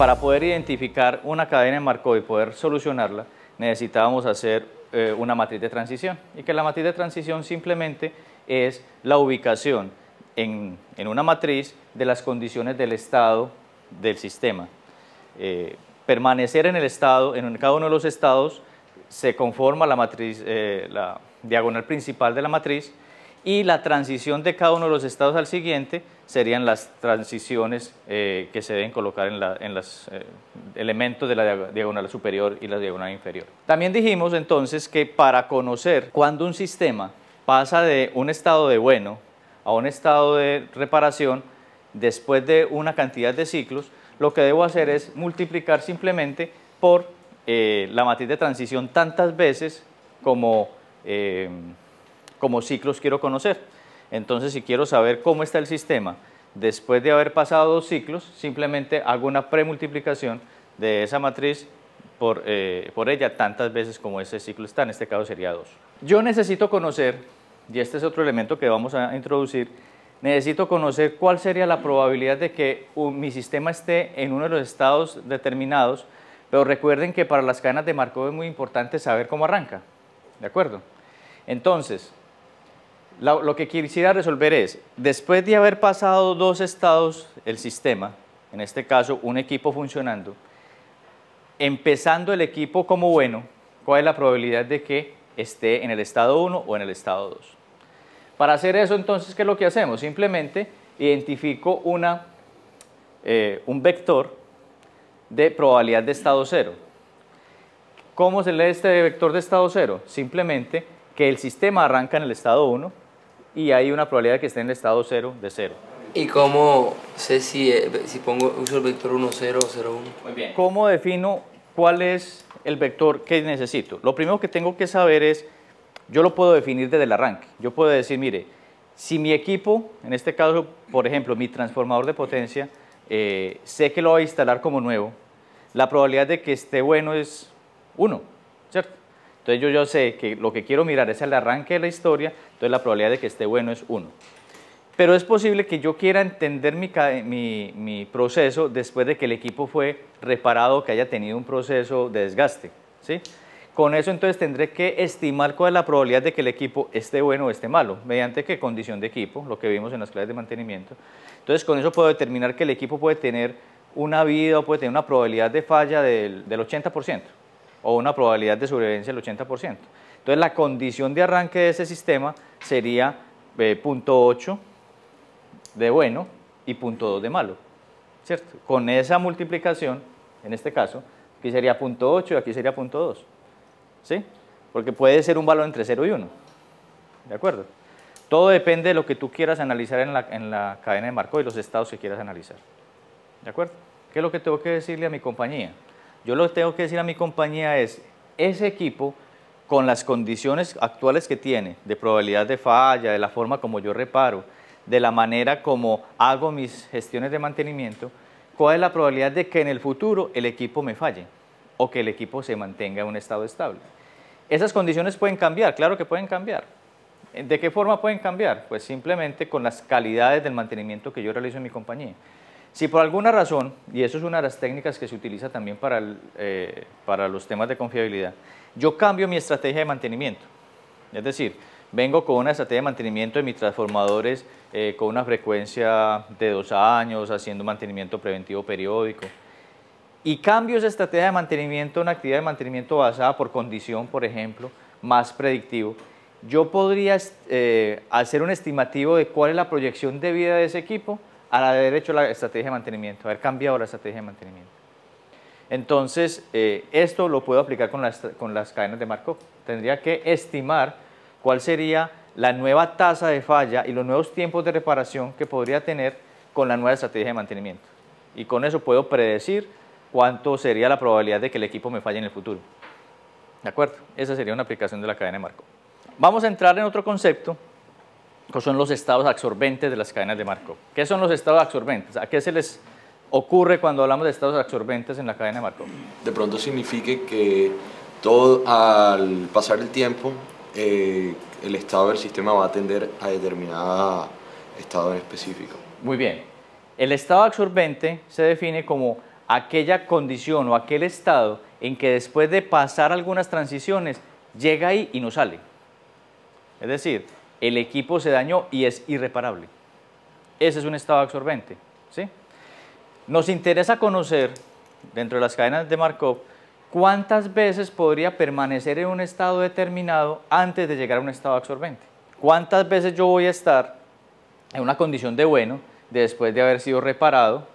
Para poder identificar una cadena de Markov y poder solucionarla, necesitábamos hacer una matriz de transición, y que la matriz de transición simplemente es la ubicación en una matriz de las condiciones del estado del sistema. Permanecer en el estado, en cada uno de los estados, se conforma la matriz, la diagonal principal de la matriz, y la transición de cada uno de los estados al siguiente serían las transiciones que se deben colocar en los elementos de la diagonal superior y la diagonal inferior. También dijimos entonces que para conocer cuándo un sistema pasa de un estado de bueno a un estado de reparación después de una cantidad de ciclos, lo que debo hacer es multiplicar simplemente por la matriz de transición tantas veces como ciclos quiero conocer. Entonces, si quiero saber cómo está el sistema después de haber pasado 2 ciclos, simplemente hago una premultiplicación de esa matriz por ella tantas veces como ese ciclo está, en este caso sería 2. Yo necesito conocer, y este es otro elemento que vamos a introducir, necesito conocer cuál sería la probabilidad de que mi sistema esté en uno de los estados determinados, pero recuerden que para las cadenas de Markov es muy importante saber cómo arranca, ¿de acuerdo? Entonces, lo que quisiera resolver es, después de haber pasado 2 estados el sistema, en este caso un equipo funcionando, empezando el equipo como bueno, ¿cuál es la probabilidad de que esté en el estado 1 o en el estado 2? Para hacer eso, entonces, ¿qué es lo que hacemos? Simplemente identifico un vector de probabilidad de estado 0. ¿Cómo se lee este vector de estado 0? Simplemente que el sistema arranca en el estado 1 y hay una probabilidad de que esté en el estado 0 de 0. ¿Y cómo sé si uso el vector 1, 0 o 0, 1? Muy bien. ¿Cómo defino cuál es el vector que necesito? Lo primero que tengo que saber es, yo lo puedo definir desde el arranque. Yo puedo decir, mire, si mi equipo, en este caso, por ejemplo, mi transformador de potencia, sé que lo voy a instalar como nuevo, la probabilidad de que esté bueno es 1, ¿cierto? Entonces yo sé que lo que quiero mirar es el arranque de la historia, entonces la probabilidad de que esté bueno es 1. Pero es posible que yo quiera entender mi proceso después de que el equipo fue reparado, que haya tenido un proceso de desgaste, ¿sí? Con eso entonces tendré que estimar cuál es la probabilidad de que el equipo esté bueno o esté malo, mediante qué condición de equipo, lo que vimos en las clases de mantenimiento. Entonces con eso puedo determinar que el equipo puede tener una vida o puede tener una probabilidad de falla del 80%. O una probabilidad de sobrevivencia del 80%. Entonces la condición de arranque de ese sistema sería 0.8 de bueno y 0.2 de malo, ¿cierto? Con esa multiplicación, en este caso, aquí sería 0.8 y aquí sería 0.2, ¿sí? Porque puede ser un valor entre 0 y 1, ¿de acuerdo? Todo depende de lo que tú quieras analizar en la cadena de Markov y los estados que quieras analizar, ¿de acuerdo? ¿Qué es lo que tengo que decirle a mi compañía? Yo lo que tengo que decir a mi compañía es, ese equipo, con las condiciones actuales que tiene, de probabilidad de falla, de la forma como yo reparo, de la manera como hago mis gestiones de mantenimiento, ¿cuál es la probabilidad de que en el futuro el equipo me falle o que el equipo se mantenga en un estado estable? Esas condiciones pueden cambiar, claro que pueden cambiar. ¿De qué forma pueden cambiar? Pues simplemente con las calidades del mantenimiento que yo realizo en mi compañía. Si por alguna razón, y eso es una de las técnicas que se utiliza también para los temas de confiabilidad, yo cambio mi estrategia de mantenimiento, es decir, vengo con una estrategia de mantenimiento de mis transformadores con una frecuencia de 2 años, haciendo mantenimiento preventivo periódico, y cambio esa estrategia de mantenimiento a una actividad de mantenimiento basada por condición, por ejemplo, más predictivo, yo podría hacer un estimativo de cuál es la proyección de vida de ese equipo al haber hecho la estrategia de mantenimiento, haber cambiado la estrategia de mantenimiento. Entonces, esto lo puedo aplicar con las cadenas de Markov. Tendría que estimar cuál sería la nueva tasa de falla y los nuevos tiempos de reparación que podría tener con la nueva estrategia de mantenimiento. Y con eso puedo predecir cuánto sería la probabilidad de que el equipo me falle en el futuro. ¿De acuerdo? Esa sería una aplicación de la cadena de Markov. Vamos a entrar en otro concepto, que son los estados absorbentes de las cadenas de Markov. ¿Qué son los estados absorbentes? ¿A qué se les ocurre cuando hablamos de estados absorbentes en la cadena de Markov? De pronto signifique que todo al pasar el tiempo, el estado del sistema va a tender a determinado estado en específico. Muy bien. El estado absorbente se define como aquella condición o aquel estado en que después de pasar algunas transiciones llega ahí y no sale. Es decir, el equipo se dañó y es irreparable. Ese es un estado absorbente, ¿sí? Nos interesa conocer, dentro de las cadenas de Markov, cuántas veces podría permanecer en un estado determinado antes de llegar a un estado absorbente. Cuántas veces yo voy a estar en una condición de bueno después de haber sido reparado,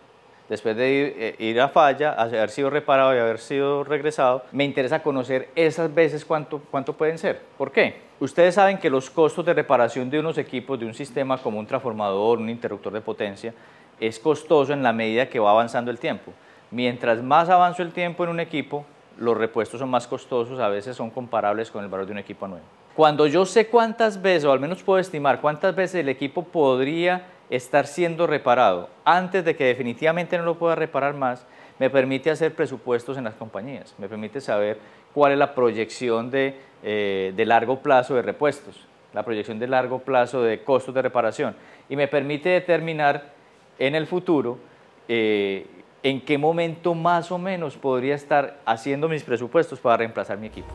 después de ir a falla, haber sido reparado y haber sido regresado. Me interesa conocer esas veces cuánto pueden ser. ¿Por qué? Ustedes saben que los costos de reparación de unos equipos, de un sistema como un transformador, un interruptor de potencia, es costoso en la medida que va avanzando el tiempo. Mientras más avanza el tiempo en un equipo, los repuestos son más costosos, a veces son comparables con el valor de un equipo nuevo. Cuando yo sé cuántas veces, o al menos puedo estimar cuántas veces el equipo podría estar siendo reparado antes de que definitivamente no lo pueda reparar más, me permite hacer presupuestos en las compañías, me permite saber cuál es la proyección de largo plazo de repuestos, la proyección de largo plazo de costos de reparación, y me permite determinar en el futuro en qué momento más o menos podría estar haciendo mis presupuestos para reemplazar mi equipo.